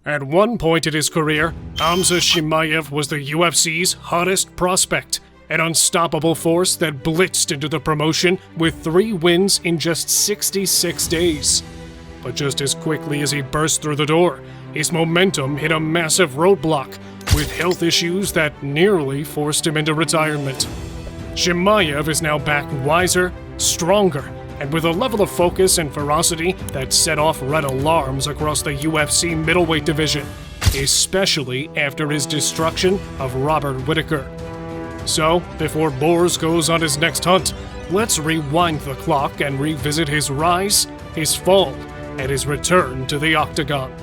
At one point in his career, Khamzat Chimaev was the UFC's hottest prospect, an unstoppable force that blitzed into the promotion with 3 wins in just 66 days. But just as quickly as he burst through the door, his momentum hit a massive roadblock with health issues that nearly forced him into retirement. Chimaev is now back wiser, stronger, and with a level of focus and ferocity that set off red alarms across the UFC middleweight division, especially after his destruction of Robert Whittaker. So, before Boers goes on his next hunt, let's rewind the clock and revisit his rise, his fall, and his return to the octagon.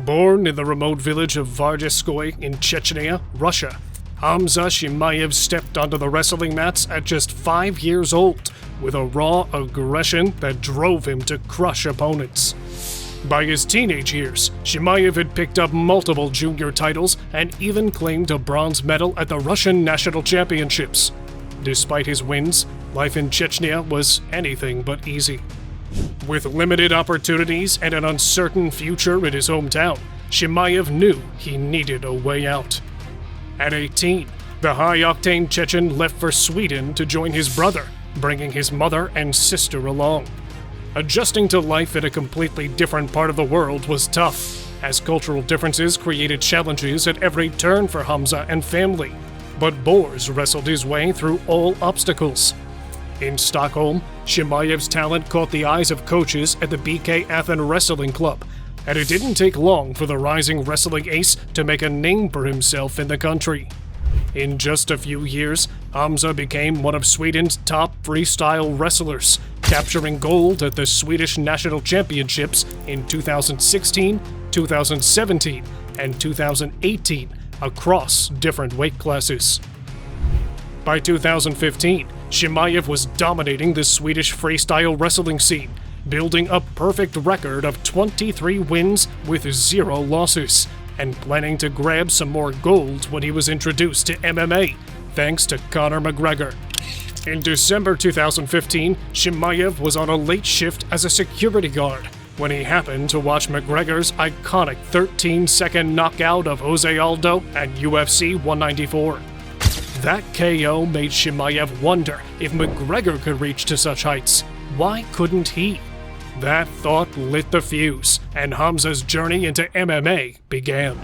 Born in the remote village of Vardeskoy in Chechnya, Russia, Khamzat Chimaev stepped onto the wrestling mats at just 5 years old, with a raw aggression that drove him to crush opponents. By his teenage years, Chimaev had picked up multiple junior titles and even claimed a bronze medal at the Russian National Championships. Despite his wins, life in Chechnya was anything but easy. With limited opportunities and an uncertain future in his hometown, Chimaev knew he needed a way out. At 18, the high-octane Chechen left for Sweden to join his brother, bringing his mother and sister along. Adjusting to life in a completely different part of the world was tough, as cultural differences created challenges at every turn for Khamzat and family. But Boers wrestled his way through all obstacles. In Stockholm, Chimaev's talent caught the eyes of coaches at the BK Athen Wrestling Club, and it didn't take long for the rising wrestling ace to make a name for himself in the country. In just a few years, Khamzat became one of Sweden's top freestyle wrestlers, capturing gold at the Swedish National Championships in 2016, 2017, and 2018 across different weight classes. By 2015, Chimaev was dominating the Swedish freestyle wrestling scene, building a perfect record of 23 wins with 0 losses, and planning to grab some more gold when he was introduced to MMA, thanks to Conor McGregor. In December 2015, Chimaev was on a late shift as a security guard when he happened to watch McGregor's iconic 13-second knockout of Jose Aldo at UFC 194. That KO made Chimaev wonder if McGregor could reach to such heights. Why couldn't he? That thought lit the fuse, and Khamzat's journey into MMA began.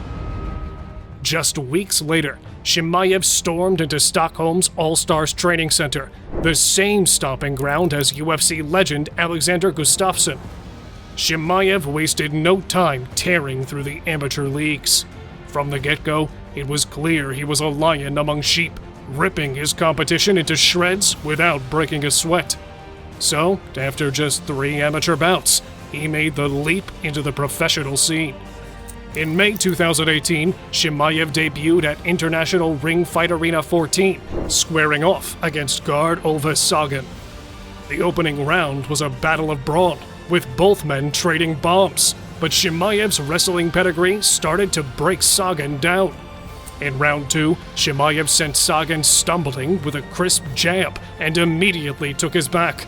Just weeks later, Chimaev stormed into Stockholm's All-Stars Training Center, the same stomping ground as UFC legend Alexander Gustafsson. Chimaev wasted no time tearing through the amateur leagues. From the get-go, it was clear he was a lion among sheep, ripping his competition into shreds without breaking a sweat. So, after just 3 amateur bouts, he made the leap into the professional scene. In May 2018, Chimaev debuted at International Ring Fight Arena 14, squaring off against guard Olva Sagan. The opening round was a battle of brawn, with both men trading bombs, but Chimaev's wrestling pedigree started to break Sagan down. In round 2, Chimaev sent Sagan stumbling with a crisp jab and immediately took his back.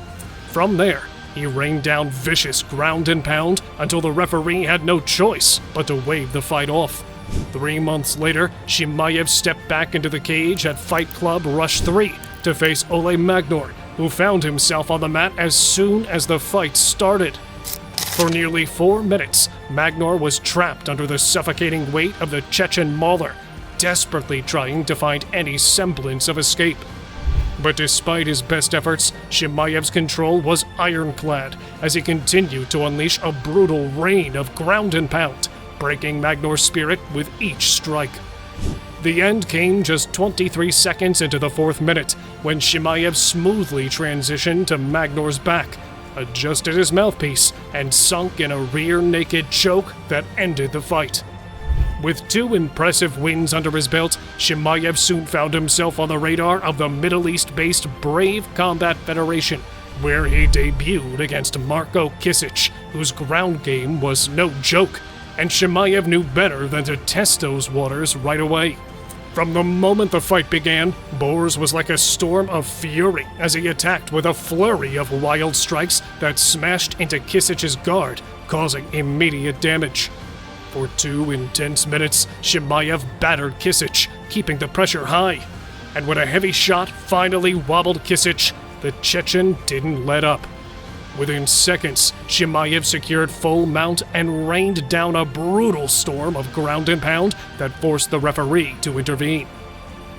From there, he rained down vicious ground and pound until the referee had no choice but to wave the fight off. 3 months later, Chimaev stepped back into the cage at Fight Club Rush 3 to face Ole Magnor, who found himself on the mat as soon as the fight started. For nearly 4 minutes, Magnor was trapped under the suffocating weight of the Chechen mauler, desperately trying to find any semblance of escape. But despite his best efforts, Chimaev's control was ironclad as he continued to unleash a brutal rain of ground and pound, breaking Magnor's spirit with each strike. The end came just 23 seconds into the 4th minute, when Chimaev smoothly transitioned to Magnor's back, adjusted his mouthpiece, and sunk in a rear naked choke that ended the fight. With 2 impressive wins under his belt, Chimaev soon found himself on the radar of the Middle East-based Brave Combat Federation, where he debuted against Marko Kisic, whose ground game was no joke, and Chimaev knew better than to test those waters right away. From the moment the fight began, Boers was like a storm of fury as he attacked with a flurry of wild strikes that smashed into Kisic's guard, causing immediate damage. For 2 intense minutes, Chimaev battered Kisic, keeping the pressure high. And when a heavy shot finally wobbled Kisic, the Chechen didn't let up. Within seconds, Chimaev secured full mount and rained down a brutal storm of ground and pound that forced the referee to intervene.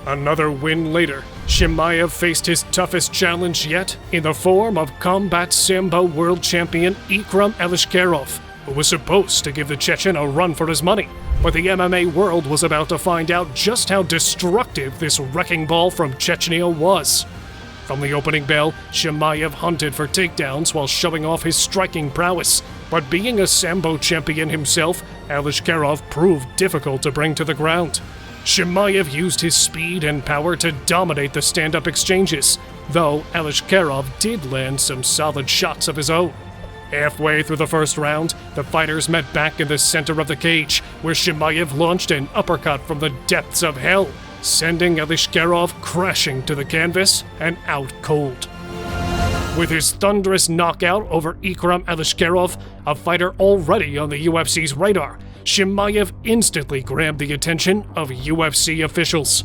Another win later, Chimaev faced his toughest challenge yet in the form of combat sambo world champion Ikram Alishkerov, who was supposed to give the Chechen a run for his money. But the MMA world was about to find out just how destructive this wrecking ball from Chechnya was. From the opening bell, Chimaev hunted for takedowns while showing off his striking prowess. But being a sambo champion himself, Alishkerov proved difficult to bring to the ground. Chimaev used his speed and power to dominate the stand-up exchanges, though Alishkerov did land some solid shots of his own. Halfway through the first round, the fighters met back in the center of the cage, where Chimaev launched an uppercut from the depths of hell, sending Alishkerov crashing to the canvas and out cold. With his thunderous knockout over Ikram Alishkerov, a fighter already on the UFC's radar, Chimaev instantly grabbed the attention of UFC officials.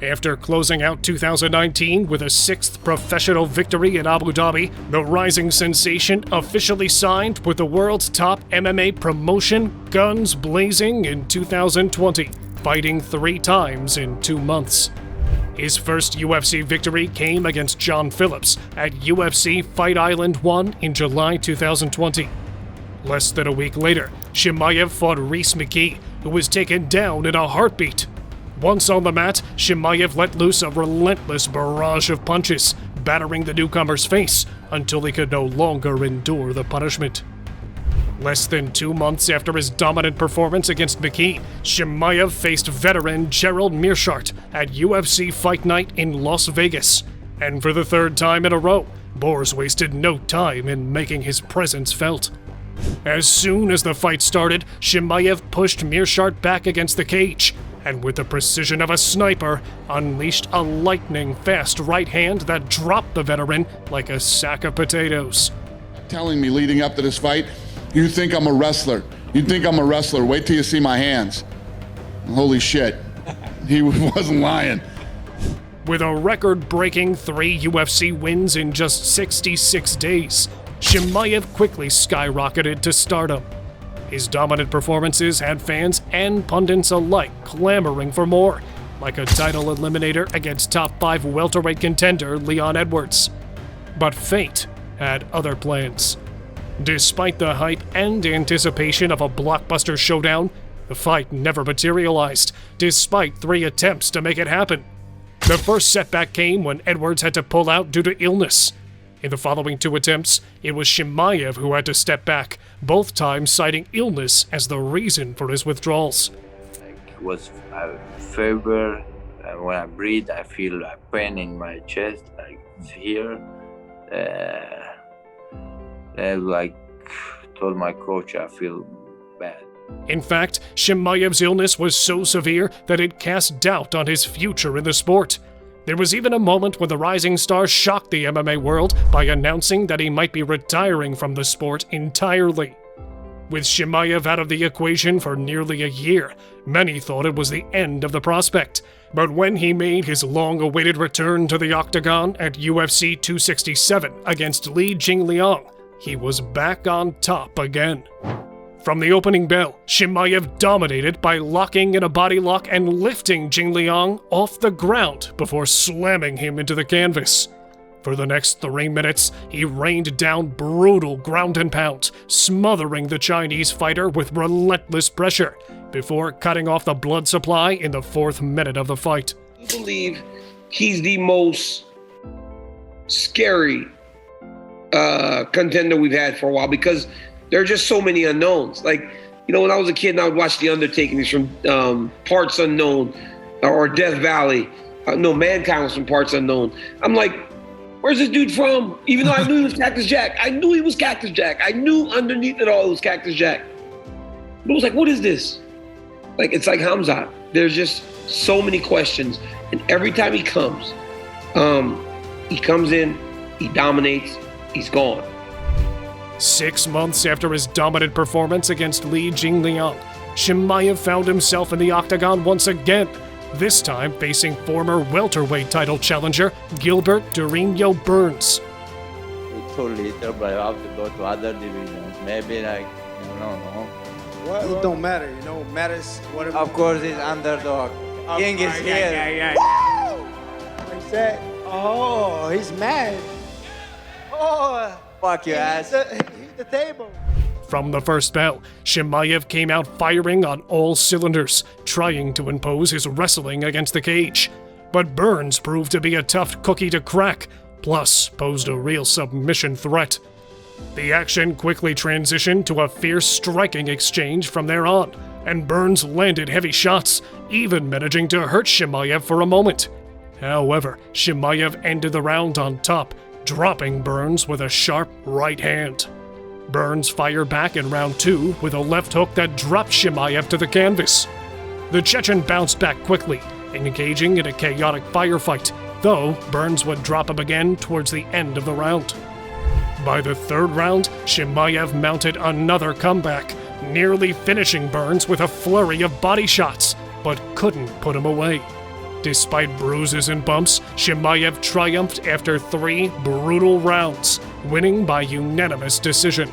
After closing out 2019 with a 6th professional victory in Abu Dhabi, the rising sensation officially signed with the world's top MMA promotion, guns blazing in 2020, fighting 3 times in 2 months. His first UFC victory came against John Phillips at UFC Fight Island 1 in July 2020. Less than a week later, Chimaev fought Rhys McKee, who was taken down in a heartbeat. Once on the mat, Chimaev let loose a relentless barrage of punches, battering the newcomer's face until he could no longer endure the punishment. Less than 2 months after his dominant performance against McKee, Chimaev faced veteran Gerald Meerschaert at UFC Fight Night in Las Vegas. And for the 3rd time in a row, Boers wasted no time in making his presence felt. As soon as the fight started, Chimaev pushed Meerschaert back against the cage, and with the precision of a sniper, unleashed a lightning-fast right hand that dropped the veteran like a sack of potatoes. Telling me leading up to this fight, you think I'm a wrestler. You think I'm a wrestler. Wait till you see my hands. Holy shit. He wasn't lying. With a record-breaking 3 UFC wins in just 66 days, Chimaev quickly skyrocketed to stardom. His dominant performances had fans and pundits alike clamoring for more, like a title eliminator against top 5 welterweight contender Leon Edwards. But fate had other plans. Despite the hype and anticipation of a blockbuster showdown, the fight never materialized, despite 3 attempts to make it happen. The first setback came when Edwards had to pull out due to illness. In the following 2 attempts, it was Chimaev who had to step back, both times citing illness as the reason for his withdrawals. It was fever, and when I breathe, I feel a pain in my chest, like here. Like told my coach, I feel bad. In fact, Chimaev's illness was so severe that it cast doubt on his future in the sport. There was even a moment when the rising star shocked the MMA world by announcing that he might be retiring from the sport entirely. With Chimaev out of the equation for nearly a year, many thought it was the end of the prospect. But when he made his long-awaited return to the octagon at UFC 267 against Li Jingliang, he was back on top again. From the opening bell, Chimaev dominated by locking in a body lock and lifting Jingliang off the ground before slamming him into the canvas. For the next 3 minutes, he rained down brutal ground and pound, smothering the Chinese fighter with relentless pressure, before cutting off the blood supply in the 4th minute of the fight. I believe he's the most scary contender we've had for a while because there are just so many unknowns. Like, you know, when I was a kid and I would watch The Undertaking, he's from Parts Unknown or Death Valley. No, Mankind was from Parts Unknown. I'm like, where's this dude from? Even though I knew he was Cactus Jack. I knew he was Cactus Jack. I knew underneath it all it was Cactus Jack. But it was like, what is this? Like, it's like Khamzat. There's just so many questions. And every time he comes in, he dominates, he's gone. 6 months after his dominant performance against Li Jingliang, Chimaev found himself in the octagon once again, this time facing former welterweight title challenger Gilbert Durinho Burns. It's too little, but I have to go to other divisions. Maybe like, you know. It don't matter, you know, matters whatever. Of course, it's underdog. King is here. Yeah. He said, oh, he's mad. Oh, Fuck your ass. Hit the table. From the first bell, Chimaev came out firing on all cylinders, trying to impose his wrestling against the cage. But Burns proved to be a tough cookie to crack, plus posed a real submission threat. The action quickly transitioned to a fierce striking exchange from there on, and Burns landed heavy shots, even managing to hurt Chimaev for a moment. However, Chimaev ended the round on top, dropping Burns with a sharp right hand. Burns fired back in round 2 with a left hook that dropped Chimaev to the canvas. The Chechen bounced back quickly, engaging in a chaotic firefight, though Burns would drop him again towards the end of the round. By the third round, Chimaev mounted another comeback, nearly finishing Burns with a flurry of body shots, but couldn't put him away. Despite bruises and bumps, Chimaev triumphed after 3 brutal rounds, winning by unanimous decision.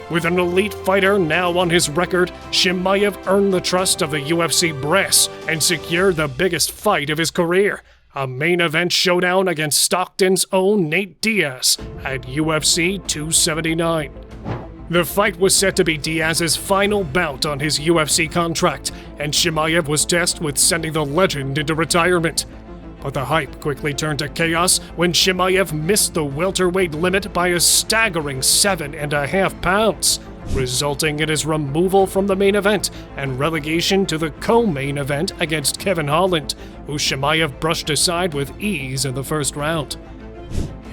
With an elite fighter now on his record, Chimaev earned the trust of the UFC brass and secured the biggest fight of his career, a main event showdown against Stockton's own Nate Diaz at UFC 279. The fight was set to be Diaz's final bout on his UFC contract, and Chimaev was tasked with sending the legend into retirement. But the hype quickly turned to chaos when Chimaev missed the welterweight limit by a staggering 7.5 pounds, resulting in his removal from the main event and relegation to the co-main event against Kevin Holland, who Chimaev brushed aside with ease in the first round.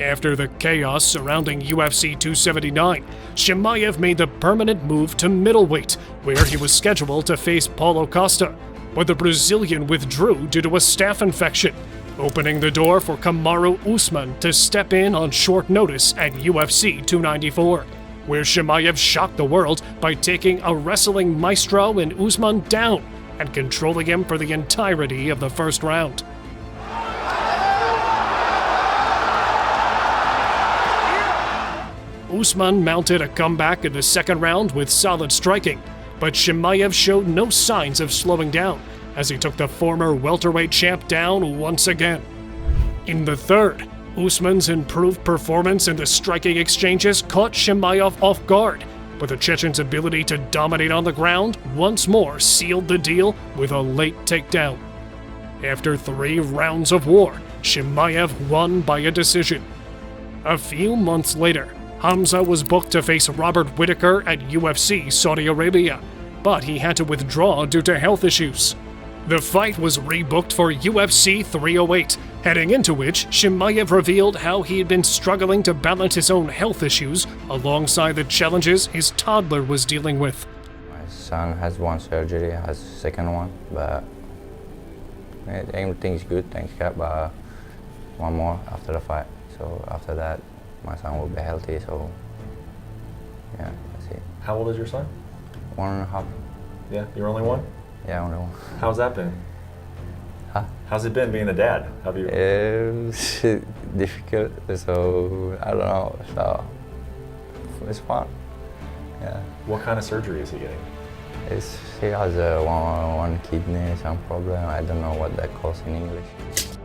After the chaos surrounding UFC 279, Chimaev made the permanent move to middleweight, where he was scheduled to face Paulo Costa, but the Brazilian withdrew due to a staph infection, opening the door for Kamaru Usman to step in on short notice at UFC 294, where Chimaev shocked the world by taking a wrestling maestro in Usman down and controlling him for the entirety of the first round. Usman mounted a comeback in the second round with solid striking, but Chimaev showed no signs of slowing down as he took the former welterweight champ down once again. In the third, Usman's improved performance in the striking exchanges caught Chimaev off guard, but the Chechen's ability to dominate on the ground once more sealed the deal with a late takedown. After 3 rounds of war, Chimaev won by a decision. A few months later, Khamzat was booked to face Robert Whittaker at UFC Saudi Arabia, but he had to withdraw due to health issues. The fight was rebooked for UFC 308, heading into which Chimaev revealed how he had been struggling to balance his own health issues alongside the challenges his toddler was dealing with. My son has 1 surgery, has 2nd one, but everything's good, thanks God, but 1 more after the fight. So after that, my son will be healthy, so yeah, that's it. How old is your son? 1.5. Yeah, you're only 1? Yeah, only 1. How's that been? Huh? How's it been being a dad? Have you? It's difficult, so I don't know, so it's fun, yeah. What kind of surgery is he getting? He has one kidney, some problem, I don't know what that calls in English.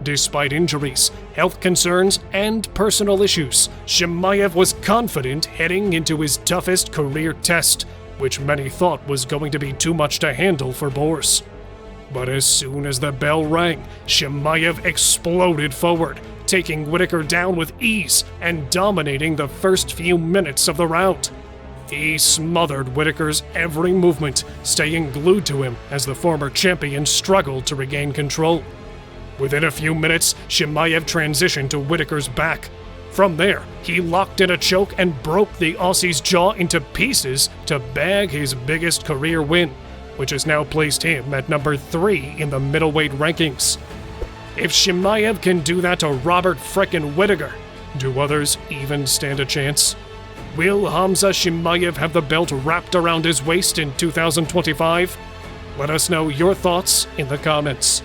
Despite injuries, health concerns, and personal issues, Chimaev was confident heading into his toughest career test, which many thought was going to be too much to handle for Boris. But as soon as the bell rang, Chimaev exploded forward, taking Whittaker down with ease and dominating the first few minutes of the round. He smothered Whittaker's every movement, staying glued to him as the former champion struggled to regain control. Within a few minutes, Chimaev transitioned to Whittaker's back. From there, he locked in a choke and broke the Aussie's jaw into pieces to bag his biggest career win, which has now placed him at number 3 in the middleweight rankings. If Chimaev can do that to Robert frickin' Whittaker, do others even stand a chance? Will Khamzat Chimaev have the belt wrapped around his waist in 2025? Let us know your thoughts in the comments.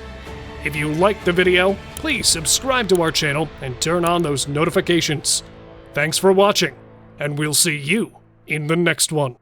If you liked the video, please subscribe to our channel and turn on those notifications. Thanks for watching, and we'll see you in the next one.